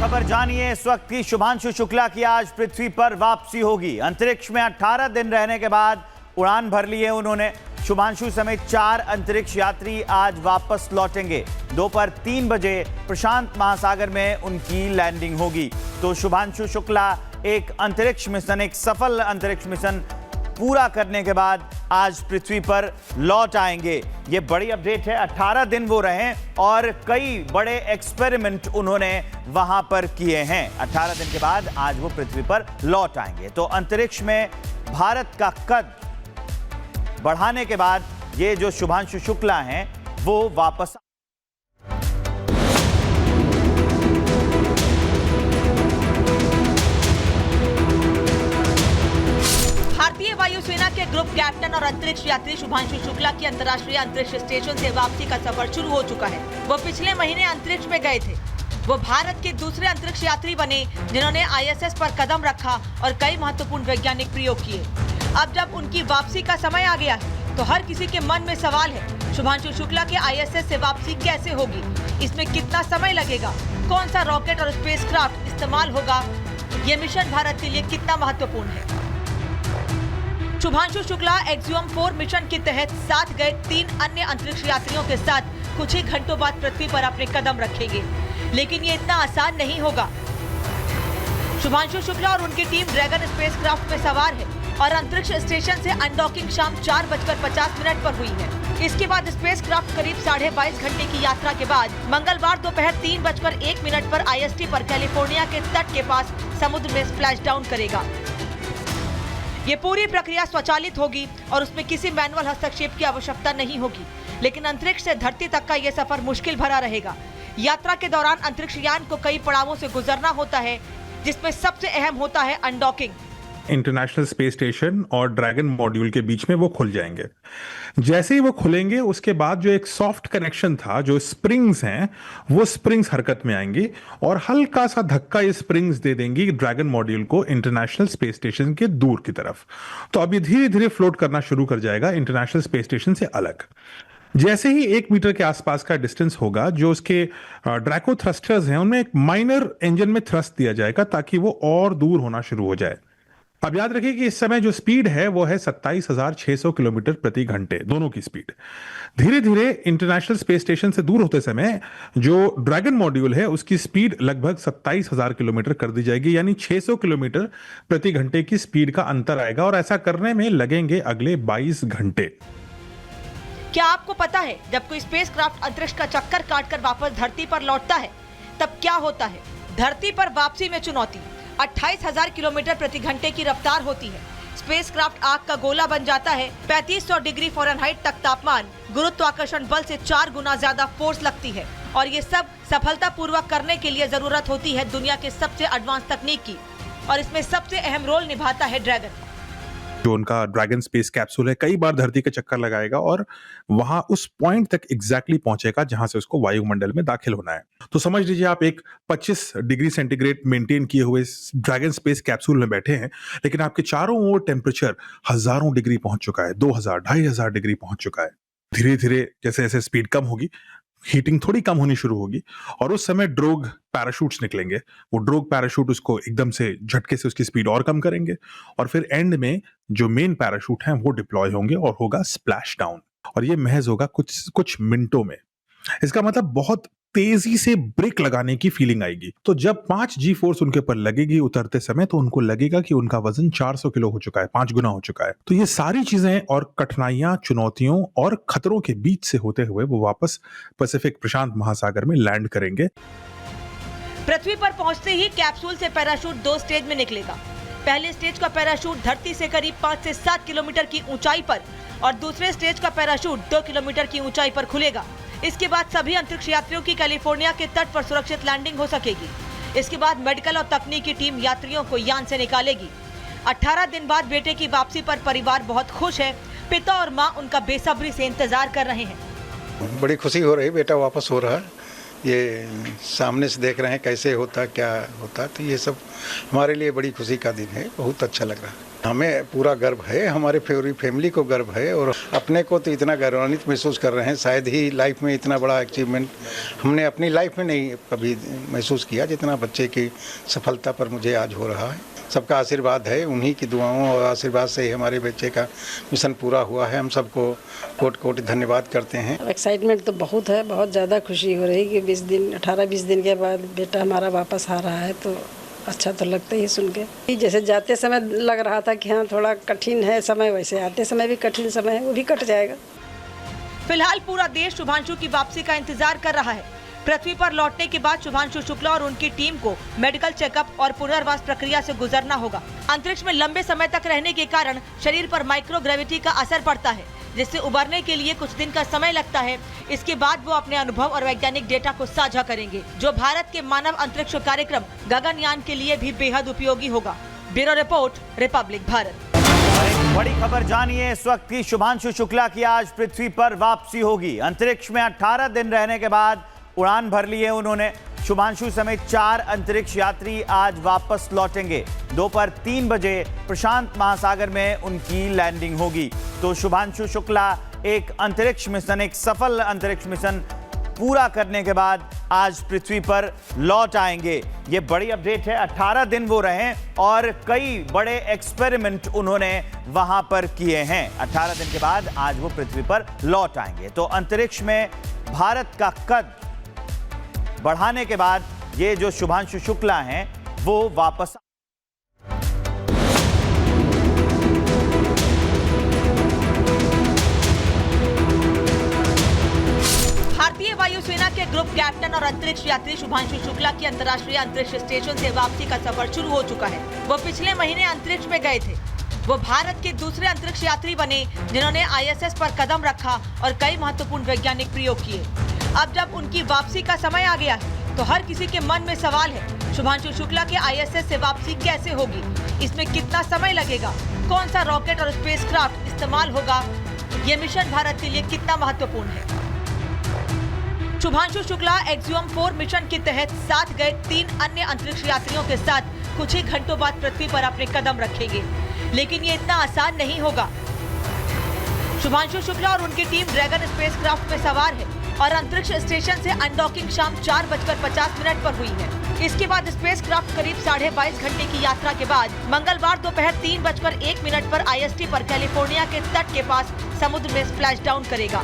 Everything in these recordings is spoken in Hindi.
खबर जानिए इस वक्त की। शुभांशु शुक्ला की आज पृथ्वी पर वापसी होगी। अंतरिक्ष में 18 दिन रहने के बाद उड़ान भर ली है उन्होंने। शुभांशु समेत 4 अंतरिक्ष यात्री आज वापस लौटेंगे। दोपहर 3 बजे प्रशांत महासागर में उनकी लैंडिंग होगी। तो शुभांशु शुक्ला एक अंतरिक्ष मिशन, एक सफल अंतरिक्ष मिशन पूरा करने के बाद आज पृथ्वी पर लौट आएंगे। ये बड़ी अपडेट है। 18 दिन वो रहे और कई बड़े एक्सपेरिमेंट उन्होंने वहां पर किए हैं। 18 दिन के बाद आज वो पृथ्वी पर लौट आएंगे। तो अंतरिक्ष में भारत का कद बढ़ाने के बाद ये जो शुभांशु शुक्ला हैं वो वापस। भारतीय वायुसेना के ग्रुप कैप्टन और अंतरिक्ष यात्री शुभांशु शुक्ला की अंतर्राष्ट्रीय अंतरिक्ष स्टेशन से वापसी का सफर शुरू हो चुका है। वो पिछले महीने अंतरिक्ष में गए थे। वो भारत के दूसरे अंतरिक्ष यात्री बने जिन्होंने आईएसएस पर कदम रखा और कई महत्वपूर्ण वैज्ञानिक प्रयोग किए। अब जब उनकी वापसी का समय आ गया है तो हर किसी के मन में सवाल है, शुभांशु शुक्ला के आईएसएस से वापसी कैसे होगी? इसमें कितना समय लगेगा? कौन सा रॉकेट और स्पेसक्राफ्ट इस्तेमाल होगा? ये मिशन भारत के लिए कितना महत्वपूर्ण है? शुभांशु शुक्ला एक्सियम 4 मिशन के तहत साथ गए 3 अन्य अंतरिक्ष यात्रियों के साथ कुछ ही घंटों बाद पृथ्वी पर अपने कदम रखेंगे, लेकिन ये इतना आसान नहीं होगा। शुभांशु शुक्ला और उनकी टीम ड्रैगन स्पेसक्राफ्ट में सवार है और अंतरिक्ष स्टेशन से अनडॉकिंग शाम 4:50 पर हुई है। इसके बाद स्पेसक्राफ्ट करीब 22.5 घंटे की यात्रा के बाद मंगलवार दोपहर 3:01 पर आईएसटी पर कैलिफोर्निया के तट के पास समुद्र में स्प्लैश डाउन करेगा। ये पूरी प्रक्रिया स्वचालित होगी और उसमें किसी मैनुअल हस्तक्षेप की आवश्यकता नहीं होगी, लेकिन अंतरिक्ष से धरती तक का ये सफर मुश्किल भरा रहेगा। यात्रा के दौरान अंतरिक्ष यान को कई पड़ावों से गुजरना होता है, जिसमें सबसे अहम होता है अनडॉकिंग। इंटरनेशनल स्पेस स्टेशन और ड्रैगन मॉड्यूल के बीच में वो खुल जाएंगे। जैसे ही वो खुलेंगे उसके बाद जो एक सॉफ्ट कनेक्शन था, जो स्प्रिंग्स हैं, वो स्प्रिंग्स हरकत में आएंगी और हल्का सा धक्का ये स्प्रिंग्स दे देंगी ड्रैगन मॉड्यूल को इंटरनेशनल स्पेस स्टेशन के दूर की तरफ। तो अब ये धीरे धीरे फ्लोट करना शुरू कर जाएगा इंटरनेशनल स्पेस स्टेशन से अलग। जैसे ही 1 मीटर के आसपास का डिस्टेंस होगा, जो उसके ड्रैको थ्रस्टर्स हैं उनमें एक माइनर इंजन में थ्रस्ट दिया जाएगा ताकि वो और दूर होना शुरू हो जाए। अब याद रखिए कि इस समय जो स्पीड है वो है 27,600 किलोमीटर प्रति घंटे, दोनों की स्पीड। धीरे धीरे इंटरनेशनल स्पेस स्टेशन से दूर होते समय जो ड्रैगन मॉड्यूल है उसकी स्पीड लगभग 27,000 किलोमीटर कर दी जाएगी, यानी 600 किलोमीटर प्रति घंटे की स्पीड का अंतर आएगा और ऐसा करने में लगेंगे अगले 22 घंटे। क्या आपको पता है जब कोई स्पेसक्राफ्ट अंतरिक्ष का चक्कर काटकर वापस धरती पर लौटता है तब क्या होता है? धरती पर वापसी में चुनौती। 28,000 किलोमीटर प्रति घंटे की रफ्तार होती है। स्पेसक्राफ्ट आग का गोला बन जाता है। 3500 डिग्री फ़ारेनहाइट तक तापमान, गुरुत्वाकर्षण बल से 4 गुना ज्यादा फोर्स लगती है और ये सब सफलतापूर्वक करने के लिए जरूरत होती है दुनिया के सबसे एडवांस तकनीक की, और इसमें सबसे अहम रोल निभाता है ड्रैगन। जो उनका ड्रैगन स्पेस कैप्सूल है कई बार धरती के चक्कर लगाएगा और वहां उस पॉइंट तक एग्जैक्टली पहुंचेगा जहां से उसको वायुमंडल में दाखिल होना है। तो समझ लीजिए आप एक 25 डिग्री सेंटीग्रेड मेंटेन किए हुए ड्रैगन स्पेस कैप्सूल में बैठे हैं, लेकिन आपके चारों ओर टेम्परेचर हजारों डिग्री पहुंच चुका है, 2000 2500 डिग्री पहुंच चुका है। धीरे धीरे जैसे जैसे स्पीड कम होगी, हीटिंग थोड़ी कम होनी शुरू होगी और उस समय ड्रोग पैराशूट्स निकलेंगे। वो ड्रोग पैराशूट उसको एकदम से झटके से उसकी स्पीड और कम करेंगे और फिर एंड में जो मेन पैराशूट हैं वो डिप्लॉय होंगे और होगा स्प्लैश डाउन, और ये महज होगा कुछ मिनटों में। इसका मतलब बहुत तेजी से ब्रेक लगाने की फीलिंग आएगी। तो जब 5 जी फोर्स उनके ऊपर लगेगी उतरते समय तो उनको लगेगा कि उनका वजन 400 किलो हो चुका है, 5 गुना हो चुका है। तो ये सारी चीजें और कठिनाइयां, चुनौतियों और खतरों के बीच से होते हुए वो वापस पैसिफिक प्रशांत महासागर में लैंड करेंगे। पृथ्वी पर पहुंचते ही कैप्सूल से पैराशूट 2 स्टेज में निकलेगा। पहले स्टेज का पैराशूट धरती से करीब 5 से 7 किलोमीटर की ऊंचाई पर और दूसरे स्टेज का पैराशूट 2 किलोमीटर की ऊंचाई पर खुलेगा। इसके बाद सभी अंतरिक्ष यात्रियों की कैलिफोर्निया के तट पर सुरक्षित लैंडिंग हो सकेगी। इसके बाद मेडिकल और तकनीकी टीम यात्रियों को यान से निकालेगी। 18 दिन बाद बेटे की वापसी पर परिवार बहुत खुश है। पिता और मां उनका बेसब्री से इंतजार कर रहे हैं। बड़ी खुशी हो रही, बेटा वापस हो रहा है। ये सामने से देख रहे हैं कैसे होता, क्या होता, तो ये सब हमारे लिए बड़ी खुशी का दिन है। बहुत अच्छा लग रहा है। हमें पूरा गर्व है, हमारे पूरी फैमिली को गर्व है और अपने को तो इतना गौरवान्वित महसूस कर रहे हैं। शायद ही लाइफ में इतना बड़ा अचीवमेंट हमने अपनी लाइफ में नहीं कभी महसूस किया जितना बच्चे की सफलता पर मुझे आज हो रहा है। सबका आशीर्वाद है, उन्हीं की दुआओं और आशीर्वाद से ही हमारे बच्चे का मिशन पूरा हुआ है। हम सबको कोटि कोटि धन्यवाद करते हैं। एक्साइटमेंट तो बहुत है, बहुत ज़्यादा खुशी हो रही कि 18-20 दिन के बाद बेटा हमारा वापस आ रहा है, तो अच्छा तो लगता ही सुन के। जैसे जाते समय लग रहा था कि हाँ थोड़ा कठिन है समय, वैसे आते समय भी कठिन समय है, वो भी कट जाएगा। फिलहाल पूरा देश शुभांशु की वापसी का इंतजार कर रहा है। पृथ्वी पर लौटने के बाद शुभांशु शुक्ला और उनकी टीम को मेडिकल चेकअप और पुनर्वास प्रक्रिया से गुजरना होगा। अंतरिक्ष में लंबे समय तक रहने के कारण शरीर पर माइक्रोग्रेविटी का असर पड़ता है, जिससे उबरने के लिए कुछ दिन का समय लगता है। इसके बाद वो अपने अनुभव और वैज्ञानिक डेटा को साझा करेंगे, जो भारत के मानव अंतरिक्ष कार्यक्रम गगनयान के लिए भी बेहद उपयोगी होगा। Bureau report, Republic Bharat. और एक बड़ी खबर जानिए इस वक्त की। शुभांशु शुक्ला की आज पृथ्वी पर वापसी होगी। अंतरिक्ष में 18 दिन रहने के बाद उड़ान भर ली है उन्होंने। शुभांशु समेत 4 अंतरिक्ष यात्री आज वापस लौटेंगे। दोपहर 3 बजे प्रशांत महासागर में उनकी लैंडिंग होगी। तो शुभांशु शुक्ला एक अंतरिक्ष मिशन, एक सफल अंतरिक्ष मिशन पूरा करने के बाद आज पृथ्वी पर लौट आएंगे। ये बड़ी अपडेट है। 18 दिन वो रहे और कई बड़े एक्सपेरिमेंट उन्होंने वहां पर किए हैं। 18 दिन के बाद आज वो पृथ्वी पर लौट आएंगे। तो अंतरिक्ष में भारत का कद बढ़ाने के बाद ये जो शुभांशु शुक्ला हैं वो वापस। भारतीय वायुसेना के ग्रुप कैप्टन और अंतरिक्ष यात्री शुभांशु शुक्ला की अंतर्राष्ट्रीय अंतरिक्ष स्टेशन से वापसी का सफर शुरू हो चुका है। वो पिछले महीने अंतरिक्ष में गए थे। वो भारत के दूसरे अंतरिक्ष यात्री बने जिन्होंने ISS पर कदम रखा और कई महत्वपूर्ण वैज्ञानिक प्रयोग किए। अब जब उनकी वापसी का समय आ गया है तो हर किसी के मन में सवाल है, शुभांशु शुक्ला के ISS से वापसी कैसे होगी? इसमें कितना समय लगेगा? कौन सा रॉकेट और स्पेसक्राफ्ट इस्तेमाल होगा? ये मिशन भारत के लिए कितना महत्वपूर्ण है? शुभांशु शुक्ला एक्सियम 4 मिशन के तहत साथ गए 3 अन्य अंतरिक्ष यात्रियों के साथ कुछ ही घंटों बाद पृथ्वी पर अपने कदम रखेंगे, लेकिन ये इतना आसान नहीं होगा। शुभांशु शुक्ला और उनकी टीम ड्रैगन स्पेसक्राफ्ट में सवार है और अंतरिक्ष स्टेशन से अनडॉकिंग शाम 4:50 पर हुई है। इसके बाद स्पेसक्राफ्ट करीब 22.5 घंटे की यात्रा के बाद मंगलवार दोपहर 3:01 पर IST पर कैलिफोर्निया के तट के पास समुद्र में स्प्लैश डाउन करेगा।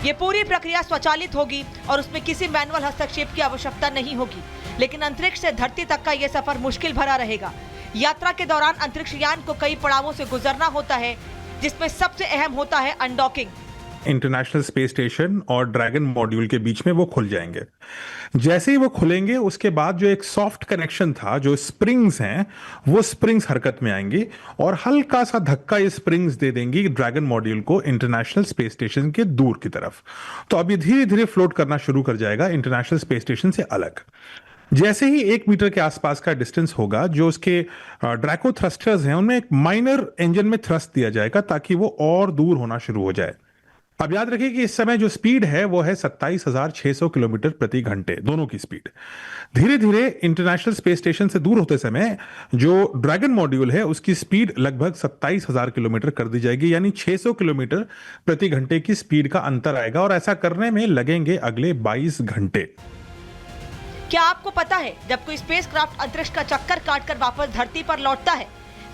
ये पूरी प्रक्रिया स्वचालित होगी और उसमें किसी मैनुअल हस्तक्षेप की आवश्यकता नहीं होगी, लेकिन अंतरिक्ष से धरती तक का यह सफर मुश्किल भरा रहेगा। यात्रा के दौरान अंतरिक्ष यान को कई पड़ावों से गुजरना होता है, जिसमें सबसे अहम होता है अनडॉकिंग। इंटरनेशनल स्पेस स्टेशन और ड्रैगन मॉड्यूल के बीच में वो खुल जाएंगे। जैसे ही वो खुलेंगे उसके बाद जो एक सॉफ्ट कनेक्शन था, जो स्प्रिंग्स हैं, वो स्प्रिंग्स हरकत में आएंगी और हल्का सा धक्का ये स्प्रिंग्स दे देंगी ड्रैगन मॉड्यूल को इंटरनेशनल स्पेस स्टेशन के दूर की तरफ। तो अब ये धीरे धीरे फ्लोट करना शुरू कर जाएगा इंटरनेशनल स्पेस स्टेशन से अलग। जैसे ही 1 मीटर के आसपास का डिस्टेंस होगा, जो उसके ड्रैको थ्रस्टर्स हैं उनमें एक माइनर इंजन में थ्रस्ट दिया जाएगा ताकि वो और दूर होना शुरू हो जाए। अब याद रखिए कि इस समय जो स्पीड है वो है 27,600 किलोमीटर प्रति घंटे, दोनों की स्पीड। धीरे धीरे इंटरनेशनल स्पेस स्टेशन से दूर होते समय जो ड्रैगन मॉड्यूल है उसकी स्पीड लगभग 27,000 किलोमीटर कर दी जाएगी, यानी 600 किलोमीटर प्रति घंटे की स्पीड का अंतर आएगा और ऐसा करने में लगेंगे अगले 22 घंटे। क्या आपको पता है जब कोई स्पेसक्राफ्ट अंतरिक्ष का चक्कर काटकर वापस धरती पर लौटता है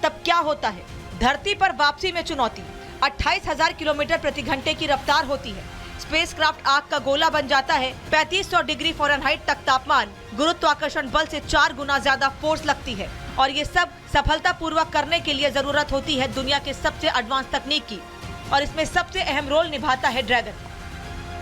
तब क्या होता है? धरती पर वापसी में चुनौती। 28,000 किलोमीटर प्रति घंटे की रफ्तार होती है। स्पेसक्राफ्ट आग का गोला बन जाता है। 3500 डिग्री फ़ारेनहाइट तक तापमान, गुरुत्वाकर्षण बल से 4 गुना ज्यादा फोर्स लगती है और ये सब सफलतापूर्वक करने के लिए जरूरत होती है दुनिया के सबसे एडवांस तकनीक की, और इसमें सबसे अहम रोल निभाता है ड्रैगन।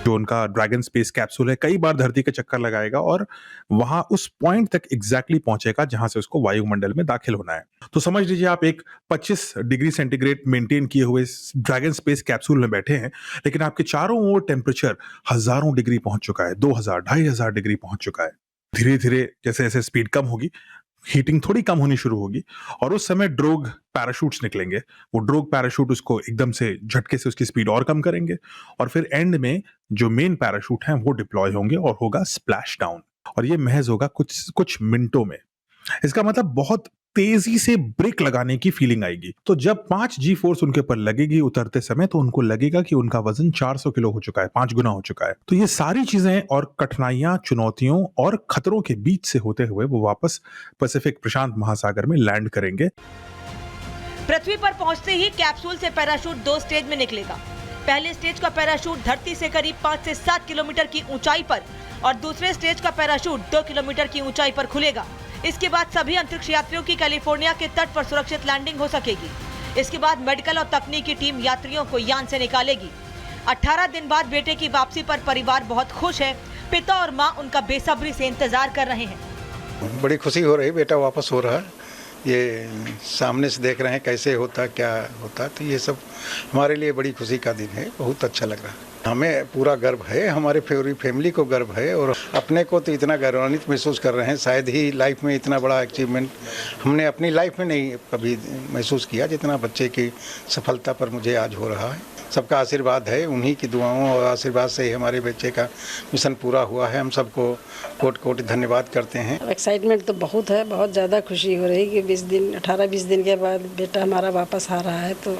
जो उनका ड्रैगन स्पेस कैप्सूल है कई बार धरती के चक्कर लगाएगा और वहां उस पॉइंट तक एग्जैक्टली पहुंचेगा जहां से उसको वायुमंडल में दाखिल होना है। तो समझ लीजिए आप एक 25 डिग्री सेंटीग्रेड मेंटेन किए हुए ड्रैगन स्पेस कैप्सूल में बैठे हैं, लेकिन आपके चारों ओर टेम्परेचर हजारों डिग्री पहुंच चुका है, 2000 2500 डिग्री पहुंच चुका है। धीरे धीरे जैसे जैसे स्पीड कम होगी, हीटिंग थोड़ी कम होनी शुरू होगी और उस समय ड्रोग पैराशूट्स निकलेंगे। वो ड्रोग पैराशूट उसको एकदम से झटके से उसकी स्पीड और कम करेंगे और फिर एंड में जो मेन पैराशूट हैं वो डिप्लॉय होंगे और होगा स्प्लैश डाउन, और ये महज होगा कुछ मिनटों में। इसका मतलब बहुत तेजी से ब्रेक लगाने की फीलिंग आएगी। तो जब 5 जी फोर्स उनके ऊपर लगेगी उतरते समय, तो उनको लगेगा कि उनका वजन 400 किलो हो चुका है, 5 गुना हो चुका है। तो ये सारी चीजें और कठिनाइयां, चुनौतियों और खतरों के बीच से होते हुए वो वापस पैसिफिक प्रशांत महासागर में लैंड करेंगे। पृथ्वी पर पहुंचते ही कैप्सूल से पैराशूट 2 स्टेज में निकलेगा। पहले स्टेज का पैराशूट धरती से करीब 5 से 7 किलोमीटर की ऊंचाई पर और दूसरे स्टेज का पैराशूट 2 किलोमीटर की ऊंचाई पर खुलेगा। इसके बाद सभी अंतरिक्ष यात्रियों की कैलिफोर्निया के तट पर सुरक्षित लैंडिंग हो सकेगी। इसके बाद मेडिकल और तकनीकी टीम यात्रियों को यान से निकालेगी। 18 दिन बाद बेटे की वापसी पर परिवार बहुत खुश है। पिता और मां उनका बेसब्री से इंतजार कर रहे हैं। बड़ी खुशी हो रही, बेटा वापस हो रहा है। ये सामने से देख रहे हैं कैसे होता, क्या होता, तो ये सब हमारे लिए बड़ी खुशी का दिन है। बहुत अच्छा लग रहा है। हमें पूरा गर्व है, हमारे फैमिली को गर्व है और अपने को तो इतना गौरवान्वित महसूस कर रहे हैं। शायद ही लाइफ में इतना बड़ा अचीवमेंट हमने अपनी लाइफ में नहीं कभी महसूस किया जितना बच्चे की सफलता पर मुझे आज हो रहा है। सबका आशीर्वाद है, उन्हीं की दुआओं और आशीर्वाद से ही हमारे बच्चे का मिशन पूरा हुआ है। हम सबको कोटि धन्यवाद करते हैं। एक्साइटमेंट तो बहुत है, बहुत ज़्यादा खुशी हो रही कि 18-20 दिन के बाद बेटा हमारा वापस आ रहा है, तो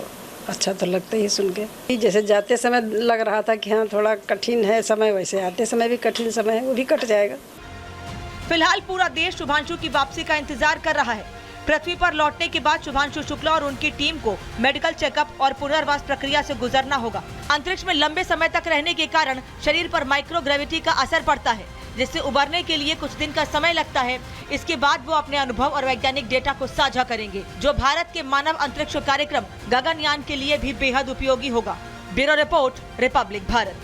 अच्छा तो लगता ही सुन के। जैसे जाते समय लग रहा था कि हाँ थोड़ा कठिन है समय, वैसे आते समय भी कठिन समय है, वो भी कट जाएगा। फिलहाल पूरा देश शुभांशु की वापसी का इंतजार कर रहा है। पृथ्वी पर लौटने के बाद शुभांशु शुक्ला और उनकी टीम को मेडिकल चेकअप और पुनर्वास प्रक्रिया से गुजरना होगा। अंतरिक्ष में लंबे समय तक रहने के कारण शरीर पर माइक्रोग्रेविटी का असर पड़ता है, जिससे उबरने के लिए कुछ दिन का समय लगता है। इसके बाद वो अपने अनुभव और वैज्ञानिक डेटा को साझा करेंगे, जो भारत के मानव अंतरिक्ष कार्यक्रम गगनयान के लिए भी बेहद उपयोगी होगा। Bureau report, Republic Bharat.